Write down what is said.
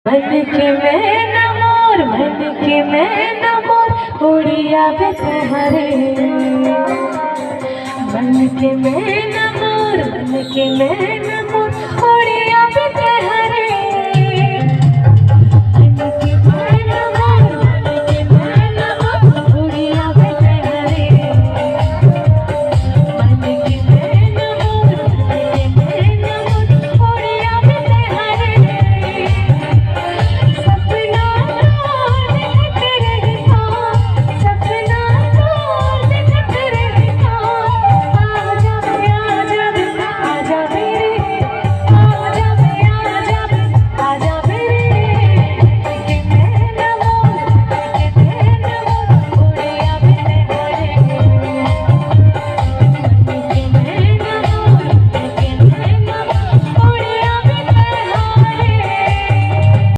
मन के मैं न मोर, मन के मैं न मोर, उड़िया बे तुम्हारे। मन के मैं न मोर, मन के मैं न मोर,